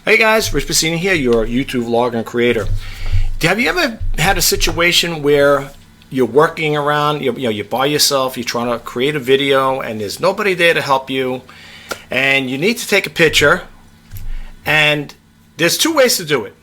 Hey guys, Rich Bassini here, your YouTube vlogger and creator. Have you ever had a situation where you're working around, you're by yourself, you're trying to create a video and there's nobody there to help you, and you need to take a picture, and there's two ways to do it.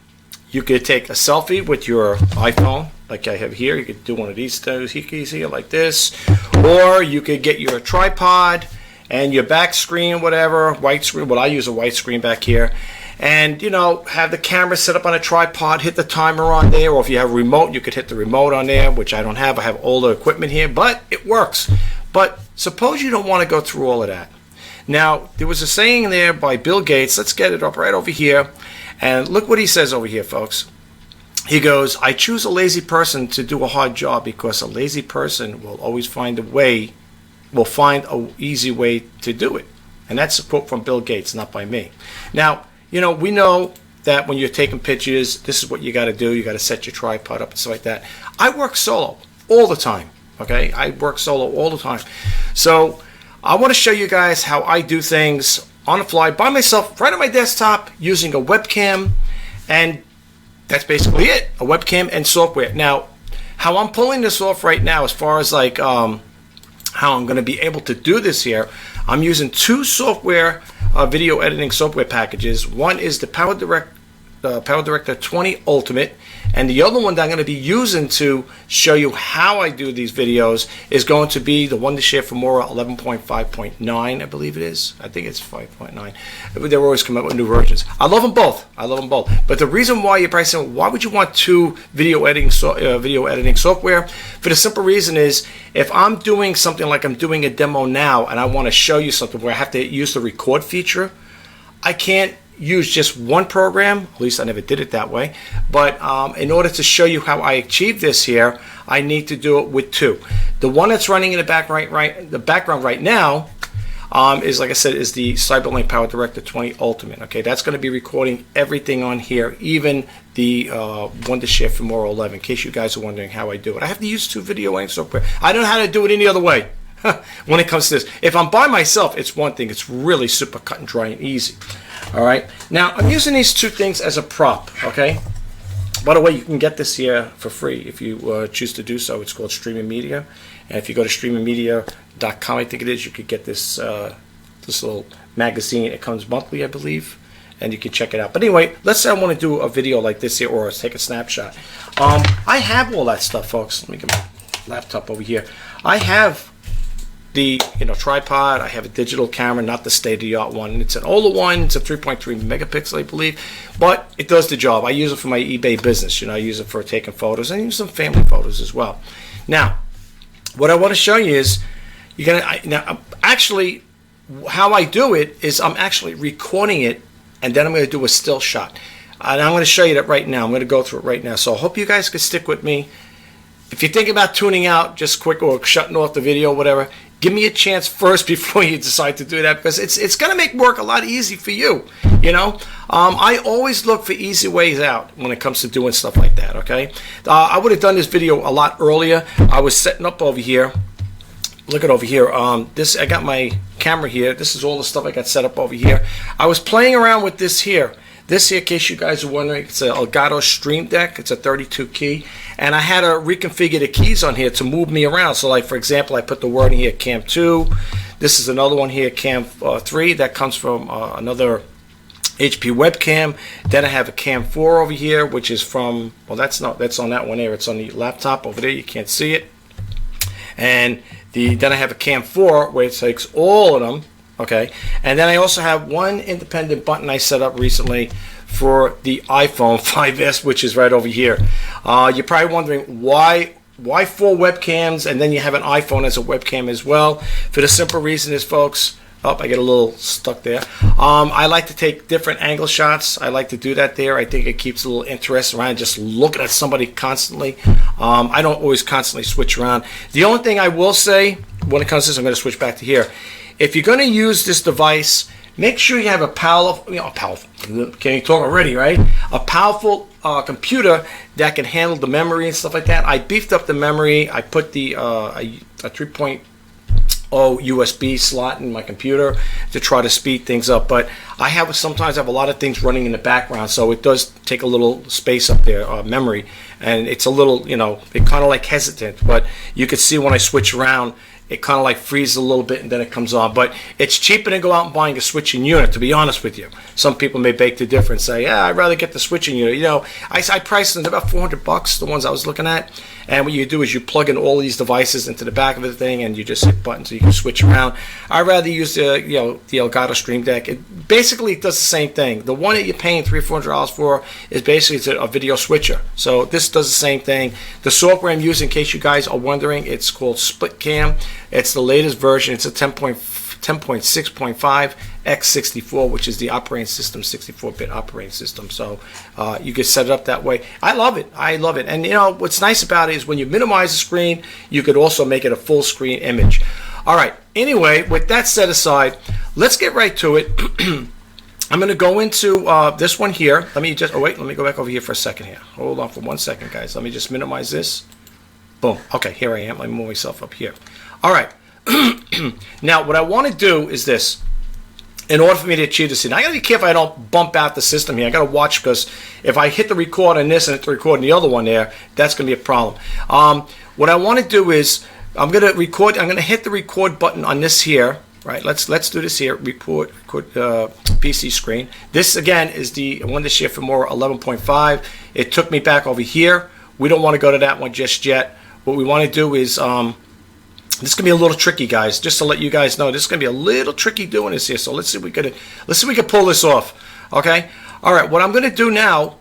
You could take a selfie with your iPhone, like I have here. You could do one of these keys here like this, or you could get your tripod and your back screen, whatever, white screen. Well, I use a white screen back here. And, have the camera set up on a tripod, hit the timer on there, or if you have a remote, you could hit the remote on there, which I don't have. I have older equipment here, but it works. But suppose you don't want to go through all of that. Now, there was a saying there by Bill Gates. Let's get it up right over here. And look what he says over here, folks. He goes, I choose a lazy person to do a hard job because a lazy person will always find a way, will find an easy way to do it. And that's a quote from Bill Gates, not by me. Now, we know that when you're taking pictures, this is what you got to do. You got to set your tripod up and stuff like that. I work solo all the time, okay? I work solo all the time. So I want to show you guys how I do things on the fly by myself right on my desktop using a webcam, and that's basically it, a webcam and software. Now, how I'm pulling this off right now as far as like how I'm going to be able to do this here, I'm using two software video editing software packages. One is the PowerDirector 20 Ultimate, and the other one that I'm going to be using to show you how I do these videos is going to be the Wondershare Filmora 11.5.9, I believe it is. I think it's 5.9. They're always coming out with new versions. I love them both. I love them both. But the reason why you're probably saying, why would you want two video editing software? For the simple reason is, if I'm doing something like I'm doing a demo now and I want to show you something where I have to use the record feature, I can't use just one program. At least I never did it that way. But in order to show you how I achieve this here, I need to do it with two. The one that's running in the background right now is, like I said, is the Cyberlink PowerDirector 20 Ultimate. Okay, that's going to be recording everything on here, even the Wondershare Filmora 11. In case you guys are wondering how I do it, I have to use two video editing software. I don't know how to do it any other way. When it comes to this, if I'm by myself, it's one thing. It's really super cut and dry and easy. All right, now I'm using these two things as a prop. Okay, by the way, you can get this here for free if you choose to do so. It's called Streaming Media, and if you go to streamingmedia.com, I think it is, you could get this this little magazine. It comes monthly, I believe, and you can check it out. But anyway, let's say I want to do a video like this here, or take a snapshot. I have all that stuff, folks. Let me get my laptop over here. I have the tripod. I have a digital camera, not the state-of-the-art one. It's an older one. It's a 3.3 megapixel, I believe, but it does the job. I use it for my eBay business. I use it for taking photos. I use some family photos as well. Now, what I want to show you is actually how I do it is I'm actually recording it, and then I'm going to do a still shot, and I'm going to show you that right now. I'm going to go through it right now. So I hope you guys can stick with me. If you think about tuning out just quick or shutting off the video, whatever, give me a chance first before you decide to do that, because it's going to make work a lot easy for you. I always look for easy ways out when it comes to doing stuff like that. Okay, I would have done this video a lot earlier. I was setting up over here. Look at over here. I got my camera here. This is all the stuff I got set up over here. I was playing around with this here. This here, in case you guys are wondering, it's an Elgato Stream Deck. It's a 32 key, and I had to reconfigure the keys on here to move me around. So, like for example, I put the word in here, Cam 2. This is another one here, Cam 3. That comes from another HP webcam. Then I have a Cam 4 over here, which is from, well, that's on that one there. It's on the laptop over there. You can't see it. And then I have a Cam 4 where it takes all of them. Okay, and then I also have one independent button I set up recently for the iPhone 5S, which is right over here. You're probably wondering why 4 webcams and then you have an iPhone as a webcam as well. For the simple reason is, folks, I get a little stuck there. I like to take different angle shots. I like to do that there. I think it keeps a little interest around just looking at somebody constantly. I don't always constantly switch around. The only thing I will say when it comes to this, I'm going to switch back to here. If you're going to use this device, make sure you have a powerful, can you talk already, right? A powerful computer that can handle the memory and stuff like that. I beefed up the memory. I put the a 3.0 USB slot in my computer to try to speed things up, but sometimes I have a lot of things running in the background, so it does take a little space up there, memory, and it's a little, it kind of like hesitant, but you can see when I switch around, it kind of like freezes a little bit and then it comes on. But it's cheaper than go out and buying a switching unit, to be honest with you. Some people may bake the difference, say, yeah, I'd rather get the switching unit. I priced them about $400, the ones I was looking at. And what you do is you plug in all these devices into the back of the thing, and you just hit buttons so you can switch around. I'd rather use the Elgato Stream Deck. It basically does the same thing. The one that you're paying $300-$400 for is basically a video switcher. So this does the same thing. The software I'm using, in case you guys are wondering, it's called SplitCam. It's the latest version. It's a 10.6.5 x64, which is the operating system, 64-bit operating system. So you can set it up that way. I love it. And what's nice about it is when you minimize the screen, you could also make it a full screen image. All right. Anyway, with that set aside, let's get right to it. I'm going to go into this one here. Let me go back over here for a second here. Hold on for 1 second, guys. Let me just minimize this. Boom. Okay, here I am. Let me move myself up here. All right. Now, what I want to do is this. In order for me to achieve this, now I got to be careful I don't bump out the system here. I got to watch, because if I hit the record on this and hit the record on the other one there, that's going to be a problem. What I want to do is I'm going to record. I'm going to hit the record button on this here. Right. Let's do this here. Record PC screen. This again is the Wondershare Filmora 11.5. It took me back over here. We don't want to go to that one just yet. What we want to do is this is gonna be a little tricky, guys. Just to let you guys know, this is gonna be a little tricky doing this here. So let's see if we can pull this off. Okay. All right. What I'm gonna do now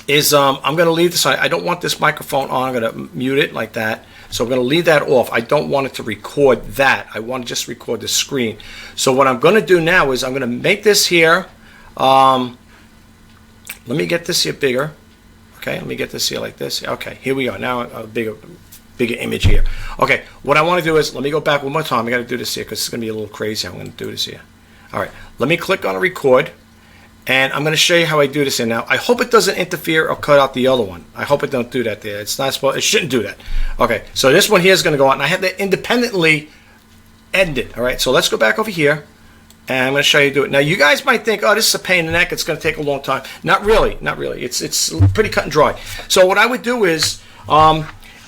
is I'm gonna leave this. I don't want this microphone on. I'm gonna mute it like that. So I'm gonna leave that off. I don't want it to record that. I want to just record the screen. So what I'm gonna do now is I'm gonna make this here. Let me get this here bigger. Okay. Let me get this here like this. Okay. Here we go. Now a bigger image here. Okay, what I want to do is, let me go back one more time. I got to do this here because it's going to be a little crazy. I'm going to do this here. All right, let me click on a record, and I'm going to show you how I do this here now. I hope it doesn't interfere or cut out the other one. I hope it don't do that there. It's not supposed. It shouldn't do that. Okay, so this one here is going to go on, and I have to independently end it. All right, so let's go back over here, and I'm going to show you how to do it. Now, you guys might think, oh, this is a pain in the neck. It's going to take a long time. Not really. It's pretty cut and dry. So what I would do is,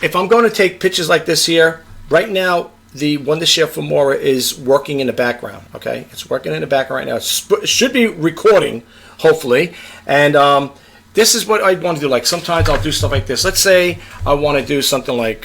if I'm going to take pictures like this here, right now the Wondershare Filmora is working in the background. Okay, it's working in the background right now. It should be recording, hopefully. And this is what I want to do. Like sometimes I'll do stuff like this. Let's say I want to do something like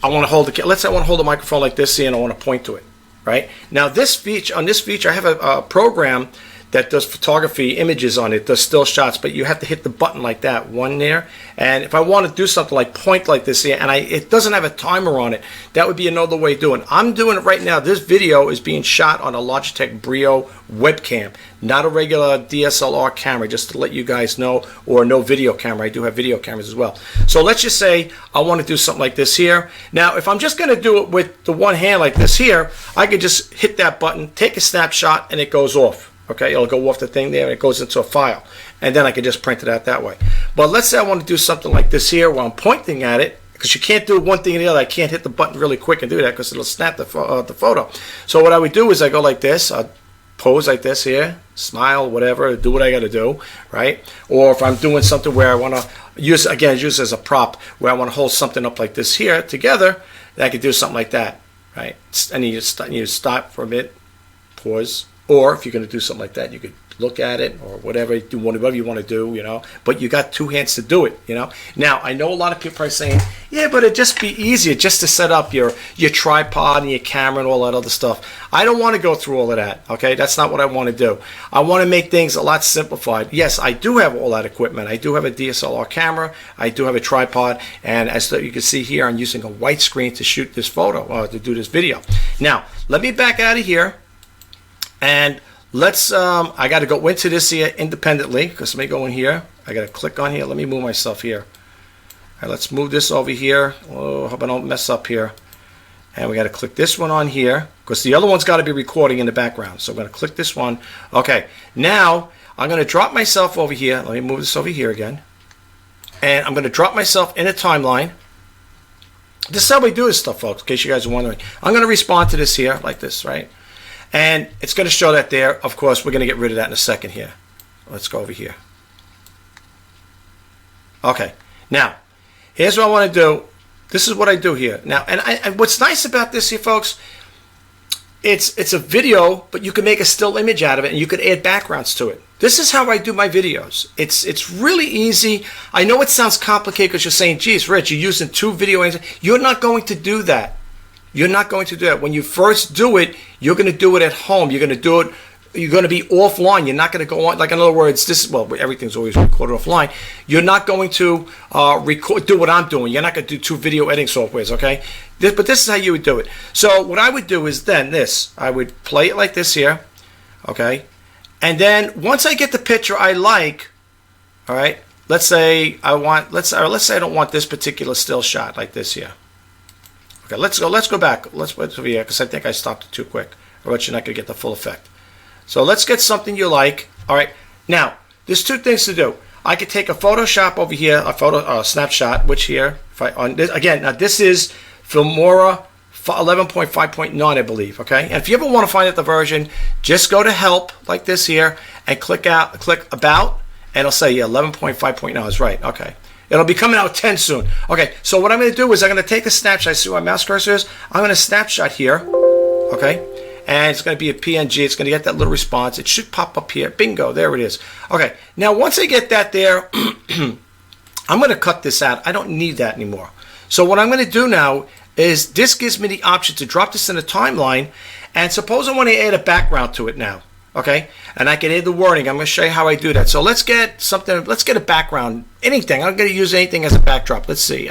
let's say I want to hold a microphone like this here, and I want to point to it. Right now, on this feature, I have a program that does photography images on it, does still shots, but you have to hit the button like that, one there. And if I want to do something like point like this here, and it doesn't have a timer on it, that would be another way of doing it. I'm doing it right now. This video is being shot on a Logitech Brio webcam, not a regular DSLR camera, just to let you guys know, or no video camera. I do have video cameras as well. So let's just say I want to do something like this here. Now, if I'm just going to do it with the one hand like this here, I could just hit that button, take a snapshot, and it goes off. Okay, it'll go off the thing there, and it goes into a file, and then I can just print it out that way. But let's say I want to do something like this here while I'm pointing at it, because you can't do one thing or the other. I can't hit the button really quick and do that because it'll snap the photo. So what I would do is I go like this, I'll pose like this here, smile, whatever, do what I got to do, right? Or if I'm doing something where I want to use it as a prop, where I want to hold something up like this here together, then I could do something like that, right? And you stop for a bit, pause. Or if you're going to do something like that, you could look at it or whatever, do whatever you want to do, but you got two hands to do it, Now, I know a lot of people are saying, yeah, but it'd just be easier just to set up your tripod and your camera and all that other stuff. I don't want to go through all of that, okay? That's not what I want to do. I want to make things a lot simplified. Yes, I do have all that equipment. I do have a DSLR camera. I do have a tripod. And as you can see here, I'm using a white screen to shoot this photo, to do this video. Now, let me back out of here. And let's, I got to go into this here independently, because let me go in here. I got to click on here. Let me move myself here. All right, let's move this over here. Oh, hope I don't mess up here. And we got to click this one on here, because the other one's got to be recording in the background. So I'm going to click this one. Okay, now I'm going to drop myself over here. Let me move this over here again. And I'm going to drop myself in a timeline. This is how we do this stuff, folks, in case you guys are wondering. I'm going to respond to this here, like this, right? And it's going to show that there. Of course, we're going to get rid of that in a second here. Let's go over here. Okay. Now, here's what I want to do. This is what I do here. Now, and what's nice about this here, folks, it's a video, but you can make a still image out of it, and you can add backgrounds to it. This is how I do my videos. It's really easy. I know it sounds complicated because you're saying, geez, Rich, you're using 2 video angles. You're not going to do that. You're not going to do that. When you first do it, you're going to do it at home. You're going to do it. You're going to be offline. You're not going to go on. Like, in other words, this, well, everything's always recorded offline. You're not going to do what I'm doing. You're not going to do 2 video editing softwares, okay? But this is how you would do it. So what I would do is then this. I would play it like this here, okay? And then once I get the picture I like, all right, let's say I want, let's say I don't want this particular still shot like this here. Okay, let's go back. Let's wait over here because I think I stopped it too quick, or else you're not going to get the full effect. So let's get something you like. All right. Now, there's 2 things to do. I could take a Photoshop over here, a snapshot, which here, if I on this again. Now this is Filmora 11.5.9, I believe. Okay. And if you ever want to find out the version, just go to Help like this here and click About, and it'll say 11.5.9 is right. Okay. It'll be coming out 10 soon. Okay. So what I'm going to do is I'm going to take a snapshot. See where my mouse cursor is? I'm going to snapshot here. Okay. And it's going to be a PNG. It's going to get that little response. It should pop up here. Bingo. There it is. Okay. Now, once I get that there, I'm going to cut this out. I don't need that anymore. So what I'm going to do now is this gives me the option to drop this in a timeline. And suppose I want to add a background to it now. Okay. And I can add the wording. I'm going to show you how I do that. So let's get something. Let's get a background. Anything. I'm going to use anything as a backdrop. Let's see.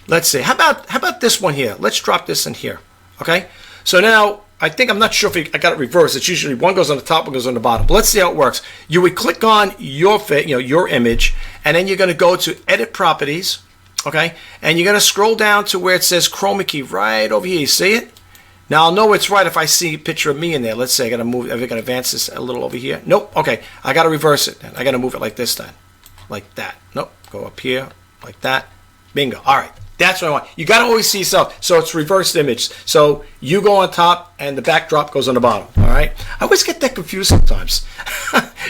Let's see. How about this one here? Let's drop this in here. Okay. So now, I think, I'm not sure if I got it reversed. It's usually one goes on the top, one goes on the bottom. But let's see how it works. You would click on your image, and then you're going to go to Edit Properties, okay? And you're going to scroll down to where it says Chroma Key right over here. You see it? Now, I'll know it's right if I see a picture of me in there. Let's say I got to move. Am I going to advance this a little over here? Nope. Okay. I got to reverse it then. I got to move it like this then. Like that. Nope. Go up here like that. Bingo. All right. That's what I want. You got to always see yourself. So it's reversed image. So you go on top and the backdrop goes on the bottom. All right. I always get that confused sometimes.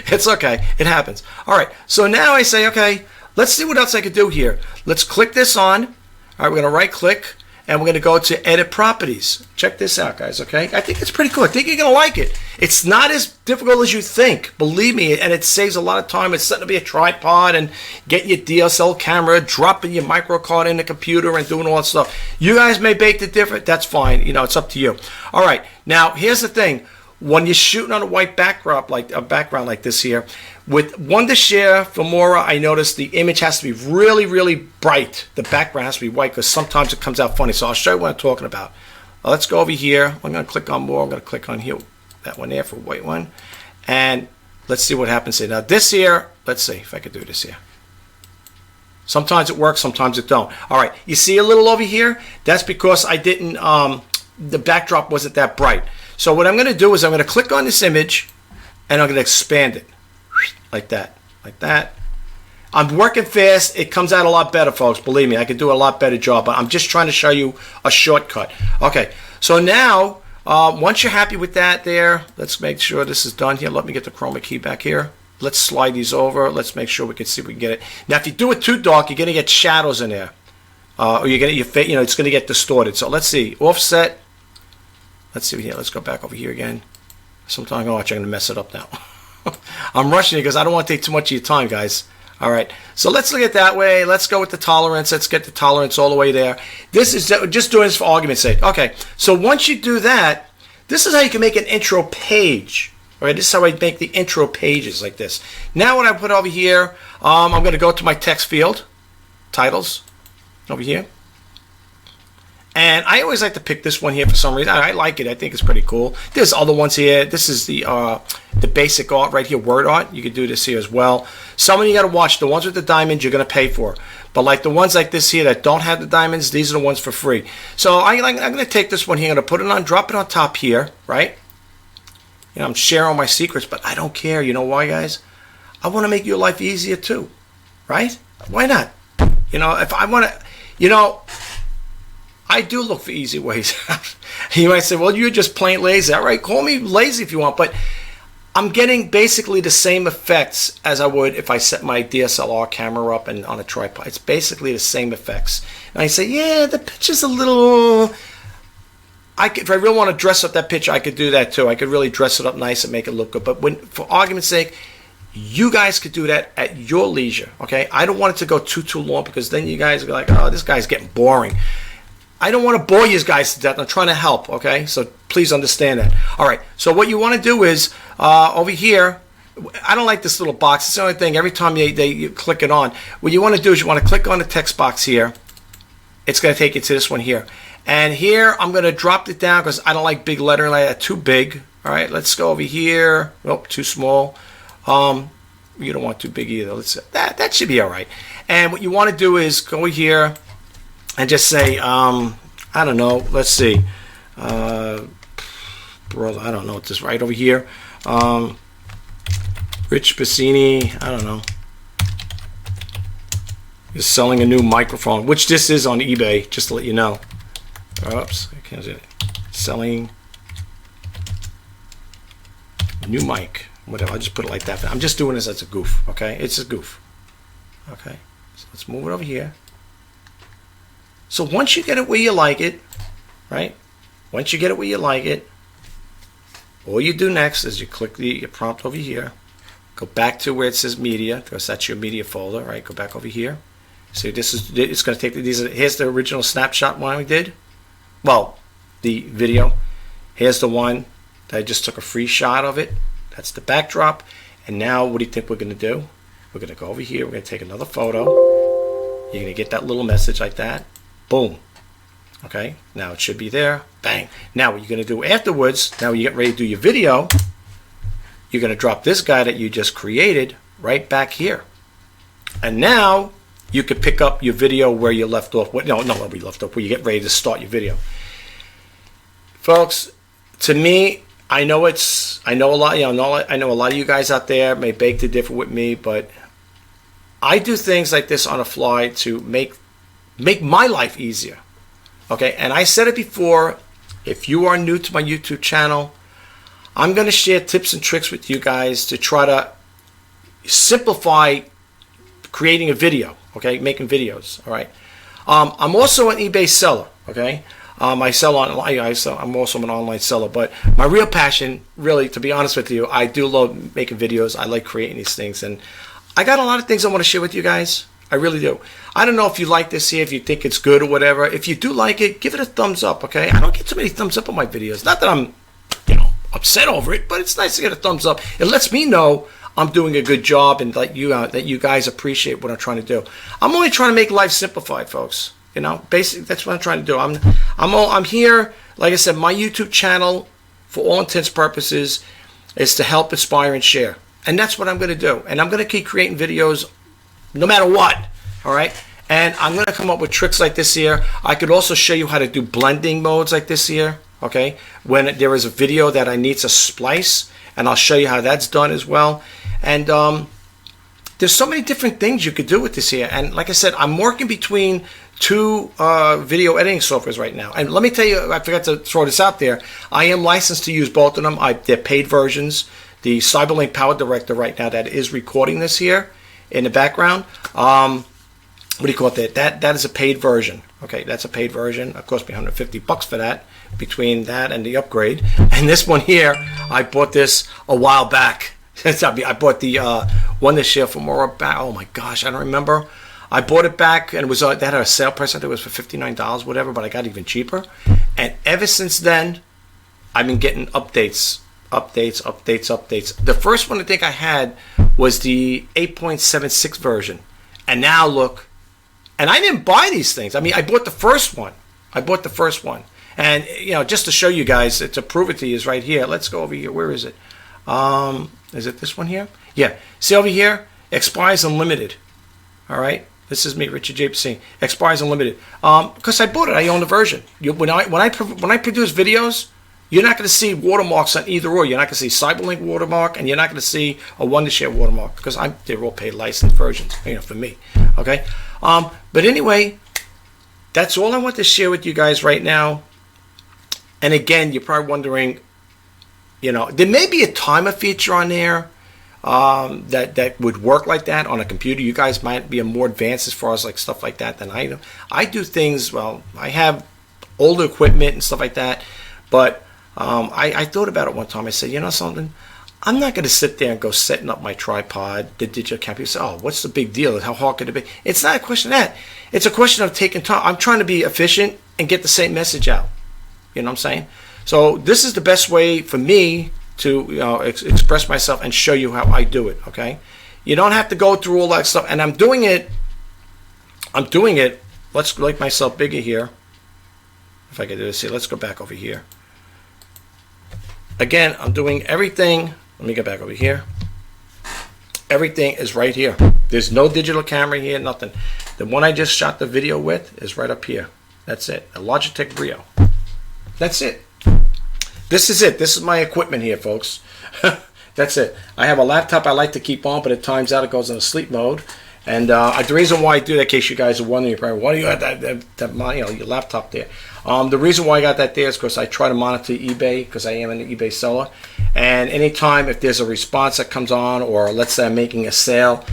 It's okay. It happens. All right. So now I say, okay, let's see what else I could do here. Let's click this on. All right. We're going to right click and we're going to go to Edit Properties. Check this out, guys. Okay. I think it's pretty cool. I think you're going to like it. It's not as difficult as you think. Believe me. And it saves a lot of time. It's setting to be a tripod and getting your DSL camera, dropping your micro card in the computer and doing all that stuff. You guys may bake it different. That's fine. You know, it's up to you. All right. Now, here's the thing. When you're shooting on a white backdrop, like a background like this here, with Wondershare Filmora, I noticed the image has to be really, really bright. The background has to be white because sometimes it comes out funny. So I'll show you what I'm talking about. Let's go over here. I'm going to click on more. I'm going to click on here, that one there for a white one. And let's see what happens here. Now this here, let's see if I could do this here. Sometimes it works, sometimes it don't. All right, you see a little over here? That's because I didn't, the backdrop wasn't that bright. So what I'm going to do is I'm going to click on this image and I'm going to expand it like that, like that. I'm working fast. It comes out a lot better, folks. Believe me, I can do a lot better job, but I'm just trying to show you a shortcut. Okay, so now, once you're happy with that there, let's make sure this is done here. Let me get the chroma key back here. Let's slide these over. Let's make sure we can see if we can get it. Now, if you do it too dark, you're going to get shadows in there. Or you're going to, it's going to get distorted. So let's see, offset. Let's see here. Let's go back over here again. Sometimes I'm going to mess it up now. I'm rushing it because I don't want to take too much of your time, guys. All right. So let's look at it that way. Let's go with the tolerance. Let's get the tolerance all the way there. This is just doing this for argument's sake. Okay. So once you do that, this is how you can make an intro page. All right. This is how I make the intro pages like this. Now what I put over here, I'm going to go to my text field, titles, over here. And I always like to pick this one here for some reason. I like it. I think it's pretty cool. There's other ones here. This is the basic art right here, word art. You can do this here as well. Some of you got to watch. The ones with the diamonds you're going to pay for. But like the ones like this here that don't have the diamonds, these are the ones for free. So I'm going to take this one here. I'm going to put it on, drop it on top here, right? You know, I'm sharing my secrets, but I don't care. You know why, guys? I want to make your life easier too, right? Why not? You know, if I want to, you know, I do look for easy ways. You might say, well, you're just plain lazy. All right, call me lazy if you want, but I'm getting basically the same effects as I would if I set my DSLR camera up and on a tripod. It's basically the same effects. And I say, yeah, the picture's a little... if I really want to dress up that picture, I could do that too. I could really dress it up nice and make it look good. But for argument's sake, you guys could do that at your leisure, okay? I don't want it to go too long, because then you guys are like, oh, this guy's getting boring. I don't want to bore you guys to death. I'm trying to help, okay? So please understand that. All right, so what you want to do is, over here, I don't like this little box. It's the only thing. Every time you click it on, what you want to do is you want to click on the text box here. It's going to take you to this one here. And here, I'm going to drop it down because I don't like big lettering like that. Too big. All right, let's go over here. Oh, too small. You don't want too big either. That should be all right. And what you want to do is go here and just say, I don't know. Let's see. Brother, I don't know what this right over here. Rich Bassini, I don't know, is selling a new microphone, which this is on eBay, just to let you know. Oops, I can't see it. Selling new mic, whatever. I'll just put it like that. I'm just doing this as a goof, okay? It's a goof. Okay, so let's move it over here. So once you get it where you like it, right? Once you get it where you like it, all you do next is you click your prompt over here. Go back to where it says media, because that's your media folder, right? Go back over here. See, it's going to take here's the original snapshot one we did. Well, the video. Here's the one that I just took a free shot of it. That's the backdrop. And now what do you think we're going to do? We're going to go over here. We're going to take another photo. You're going to get that little message like that. Boom. Okay, now it should be there. Bang. Now what you're going to do afterwards, now you get ready to do your video, you're going to drop this guy that you just created right back here. And now you could pick up your video where you left off. No, not where we left off, where you get ready to start your video. Folks, to me, I know a lot of you guys out there may beg to differ with me, but I do things like this on the fly to make my life easier. Okay, and I said it before, if you are new to my YouTube channel, I'm going to share tips and tricks with you guys to try to simplify creating a video, okay, making videos, all right. I'm also an eBay seller, okay. I sell online. I'm also an online seller, but my real passion, really, to be honest with you, I do love making videos. I like creating these things, and I got a lot of things I want to share with you guys. I really do. I don't know if you like this here, if you think it's good or whatever. If you do like it, give it a thumbs up, okay? I don't get too many thumbs up on my videos. Not that I'm, upset over it, but it's nice to get a thumbs up. It lets me know I'm doing a good job and that you guys appreciate what I'm trying to do. I'm only trying to make life simplified, folks. Basically, that's what I'm trying to do. I'm here, like I said, my YouTube channel, for all intents and purposes, is to help, inspire, and share. And that's what I'm going to do. And I'm going to keep creating videos no matter what, all right? And I'm going to come up with tricks like this here. I could also show you how to do blending modes like this here, okay? When there is a video that I need to splice, and I'll show you how that's done as well. And there's so many different things you could do with this here. And like I said, I'm working between two video editing softwares right now. And let me tell you, I forgot to throw this out there. I am licensed to use both of them. They're paid versions. The Cyberlink Power Director right now that is recording this here in the background, what do you call it? That is a paid version. Okay, that's a paid version. It cost me $150 for that, between that and the upgrade. And this one here, I bought this a while back. I bought the one this year from Filmora back. Oh my gosh, I don't remember. I bought it back, and it was that had a sale price. I think it was for $59, whatever. But I got it even cheaper. And ever since then, I've been getting updates. The first one I think I had was the 8.76 version, and now look. And I didn't buy these things. I mean, I bought the first one. And just to show you guys, to prove it to you, is right here. Let's go over here. Where is it? Is it this one here? Yeah. See over here? Expires unlimited. All right. This is me, Richard J. Pacini. Expires unlimited. Because I bought it. I own the version. When I produce videos, you're not going to see watermarks on either or. You're not going to see Cyberlink watermark, and you're not going to see a Wondershare watermark, because they're all paid licensed versions, for me. Okay. But anyway, that's all I want to share with you guys right now. And again, you're probably wondering, there may be a timer feature on there that would work like that on a computer. You guys might be more advanced as far as like stuff like that than I do. I do things, well, I have older equipment and stuff like that, but I thought about it one time. I said, you know something? I'm not going to sit there and go setting up my tripod, the digital camera. You say, oh, what's the big deal? How hard could it be? It's not a question of that. It's a question of taking time. I'm trying to be efficient and get the same message out. You know what I'm saying? So this is the best way for me to express myself and show you how I do it, okay? You don't have to go through all that stuff. And I'm doing it. Let's make myself bigger here. If I can do this here, let's go back over here. Again, I'm doing everything. Let me get back over here. Everything is right here. There's no digital camera here, nothing. The one I just shot the video with is right up here. That's it. A Logitech Brio. That's it. This is it. This is my equipment here, folks. That's it. I have a laptop I like to keep on, but at times out it goes into sleep mode. And the reason why I do that, in case you guys are wondering, you're probably, why do you have that your laptop there? The reason why I got that there is because I try to monitor eBay, because I am an eBay seller. And anytime if there's a response that comes on, or let's say I'm making a sale,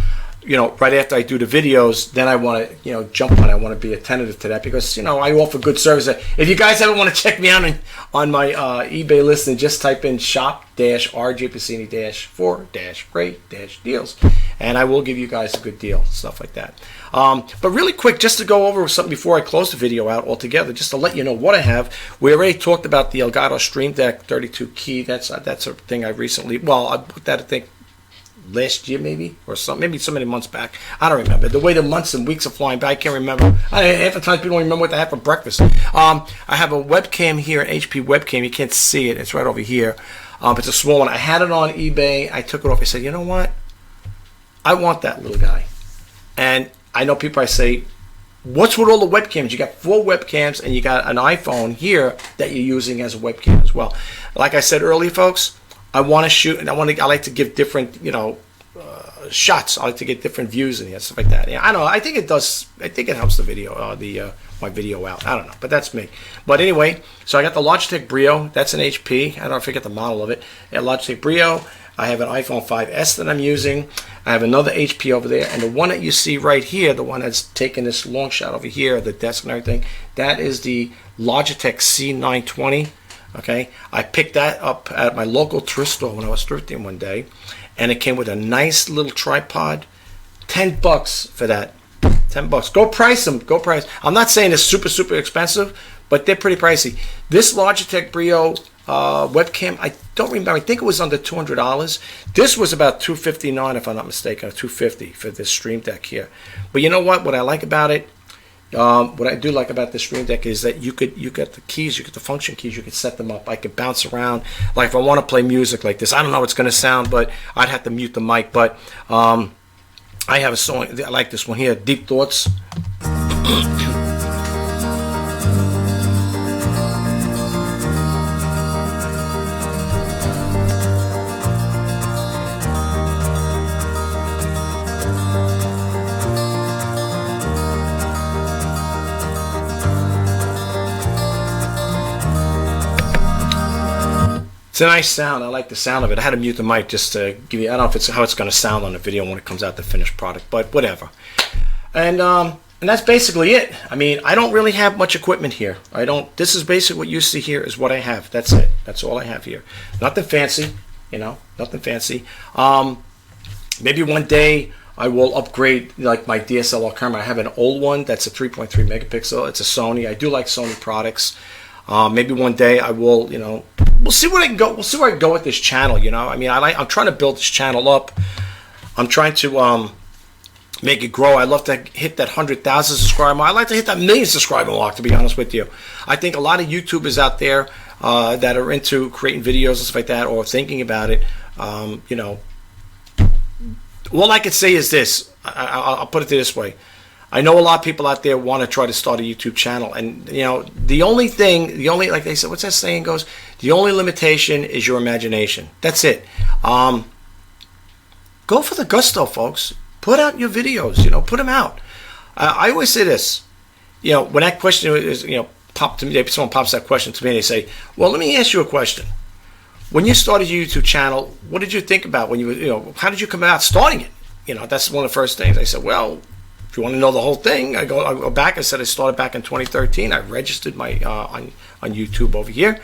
right after I do the videos, then I want to, jump on it. I want to be attentive to that because, I offer good service. If you guys ever want to check me out on my eBay listing, just type in shop-rjpacini-4-great-deals, and I will give you guys a good deal, stuff like that. But really quick, just to go over something before I close the video out altogether, just to let you know what I have. We already talked about the Elgato Stream Deck 32 key. That's a thing I recently, I put that, I think, last year maybe, or maybe so many months back. I don't remember. The way the months and weeks are flying by, I can't remember. Half the time people don't remember what they have for breakfast. I have a webcam here, an HP webcam. You can't see it. It's right over here. It's a small one. I had it on eBay. I took it off. I said, you know what? I want that little guy. And I know people, I say, what's with all the webcams? You got 4 webcams and you got an iPhone here that you're using as a webcam as well. Like I said earlier, folks, I want to shoot, and I like to give different, shots. I like to get different views and stuff like that. Yeah, I don't know. I think it does. I think it helps the video, my video out. I don't know, but that's me. But anyway, so I got the Logitech Brio. That's an HP. I don't know if I forget the model of it. A Logitech Brio. I have an iPhone 5S that I'm using. I have another HP over there, and the one that you see right here, the one that's taking this long shot over here, the desk and everything, that is the Logitech C920. Okay, I picked that up at my local thrift store when I was thrifting one day, and it came with a nice little tripod. $10 for that. $10. Go price them. Go price. I'm not saying it's super expensive, but they're pretty pricey. This Logitech Brio webcam, I don't remember. I think it was under $200. This was about $259, if I'm not mistaken, or $250 for this Stream Deck here. But you know what? What I like about it. What I do like about the Stream Deck is that you get the keys, you get the function keys, you can set them up. I could bounce around. Like if I want to play music like this, I don't know how it's going to sound, but I'd have to mute the mic. But I have a song, I like this one here, Deep Thoughts. It's a nice sound. I like the sound of it. I had to mute the mic just to give you, I don't know if how it's going to sound on the video when it comes out, the finished product, but whatever. And that's basically it. I mean, I don't really have much equipment here. This is basically what you see here is what I have. That's it. That's all I have here. Nothing fancy, nothing fancy. Maybe one day I will upgrade like my DSLR camera. I have an old one that's a 3.3 megapixel. It's a Sony. I do like Sony products. Maybe one day I will, we'll see where I can go. We'll see where I can go with this channel. I mean, I'm trying to build this channel up. I'm trying to make it grow. I love to hit that 100,000 subscriber mark. I like to hit that 1,000,000 subscriber mark, to be honest with you. I think a lot of YouTubers out there that are into creating videos and stuff like that, or thinking about it, all I could say is this. I'll put it this way. I know a lot of people out there want to try to start a YouTube channel, and the only like they said, what's that saying goes? The only limitation is your imagination. That's it. Go for the gusto, folks. Put out your videos. Put them out. I always say this: when that question is, popped to me, someone pops that question to me and they say, well, let me ask you a question. When you started your YouTube channel, what did you think about when how did you come about starting it? That's one of the first things. I said, well, if you want to know the whole thing, I'll go back. I said I started back in 2013. I registered my on YouTube over here,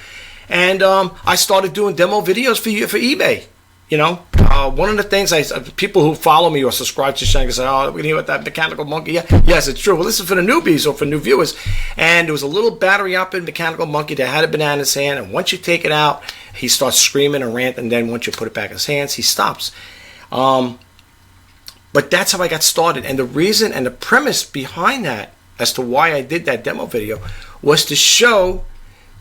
and I started doing demo videos for eBay. One of the things people who follow me or subscribe to Shank say, oh, we hear about that mechanical monkey. Yeah, yes, it's true. Well, this is for the newbies or for new viewers. And there was a little battery operated mechanical monkey that had a banana in his hand, and once you take it out, he starts screaming and ranting, and then once you put it back in his hands, he stops. But that's how I got started. And the reason and the premise behind that, as to why I did that demo video, was to show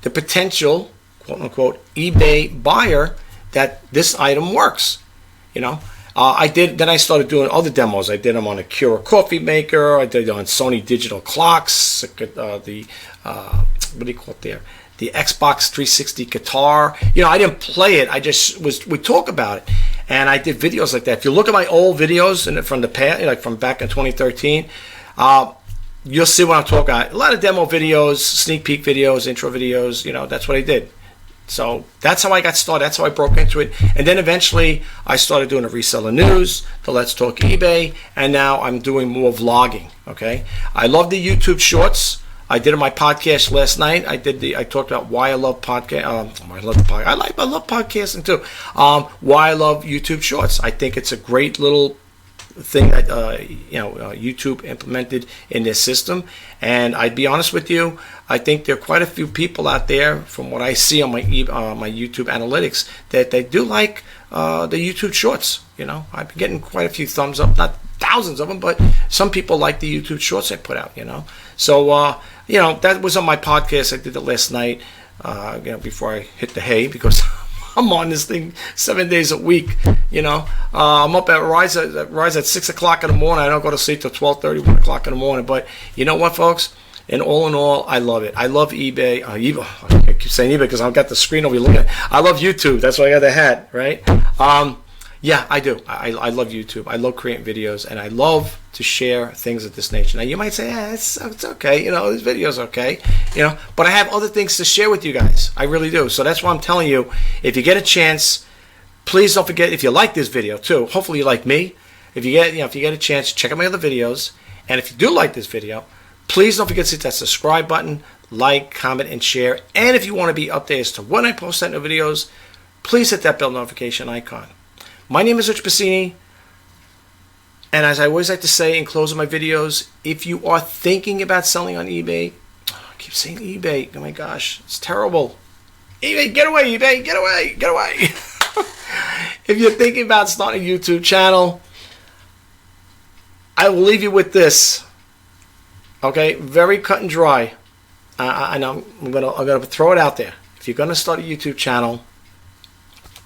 the potential, quote unquote, eBay buyer that this item works. Then I started doing other demos. I did them on a Cura coffee maker. I did it on Sony digital clocks, what do you call it there? The Xbox 360 guitar. I didn't play it. We talk about it. And I did videos like that. If you look at my old videos from the past, like from back in 2013, you'll see what I'm talking about. A lot of demo videos, sneak peek videos, intro videos, that's what I did. So that's how I got started. That's how I broke into it. And then eventually I started doing the reseller news, the Let's Talk eBay, and now I'm doing more vlogging. Okay. I love the YouTube shorts. I did on my podcast last night. I talked about why I love podcast. I love podcasting too. Why I love YouTube shorts. I think it's a great little thing that YouTube implemented in their system. And I'd be honest with you, I think there are quite a few people out there, from what I see on my YouTube analytics, that they do like the YouTube shorts. I've been getting quite a few thumbs up, not thousands of them, but some people like the YouTube shorts I put out. So that was on my podcast. I did it last night, before I hit the hay, because I'm on this thing 7 days a week. I'm up at rise at 6 o'clock in the morning. I don't go to sleep till 12:30, 1 o'clock in the morning. But you know what, folks? In all, I love it. I love eBay. I keep saying eBay because I've got the screen over you looking at. I love YouTube. That's why I got the hat, right? Yeah, I do. I love YouTube. I love creating videos, and I love to share things of this nature. Now, you might say, it's okay. This video's okay. But I have other things to share with you guys. I really do. So that's why I'm telling you, if you get a chance, please don't forget, if you like this video too, hopefully you like me. If you get a chance, check out my other videos. And if you do like this video, please don't forget to hit that subscribe button, like, comment, and share. And if you want to be updated as to when I post that new videos, please hit that bell notification icon. My name is Rich Bassini, and as I always like to say in closing my videos, if you are thinking about selling on eBay, I keep saying eBay, oh my gosh, it's terrible. eBay, get away, eBay, get away, get away. If you're thinking about starting a YouTube channel, I will leave you with this. Okay, very cut and dry. And I'm gonna throw it out there. If you're gonna start a YouTube channel,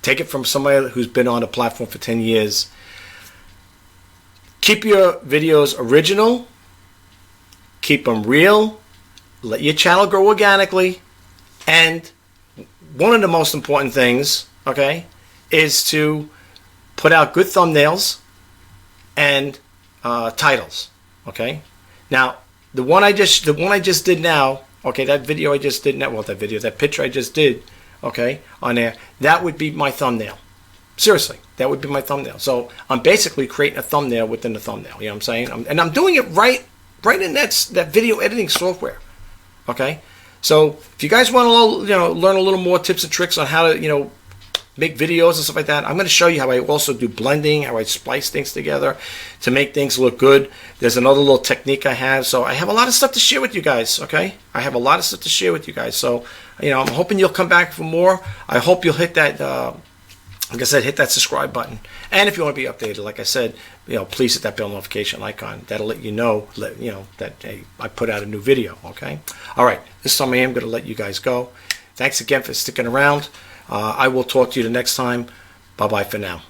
take it from somebody who's been on the platform for 10 years. Keep your videos original. Keep them real. Let your channel grow organically. And one of the most important things, okay, is to put out good thumbnails and titles. Okay. Now, the one I just did now, okay, that video I just did now, well, that picture I just did, okay, on there, that would be my thumbnail. Seriously, that would be my thumbnail. So I'm basically creating a thumbnail within the thumbnail. You know what I'm saying? And I'm doing it right in that video editing software. Okay, so if you guys want to learn a little more tips and tricks on how to make videos and stuff like that, I'm going to show you how I also do blending, how I splice things together to make things look good. There's another little technique I have. So I have a lot of stuff to share with you guys, okay? I have a lot of stuff to share with you guys. So, I'm hoping you'll come back for more. I hope you'll hit that, like I said, hit that subscribe button. And if you want to be updated, like I said, please hit that bell notification icon. That'll let you know, that hey, I put out a new video, okay? All right, this time I am going to let you guys go. Thanks again for sticking around. I will talk to you the next time. Bye-bye for now.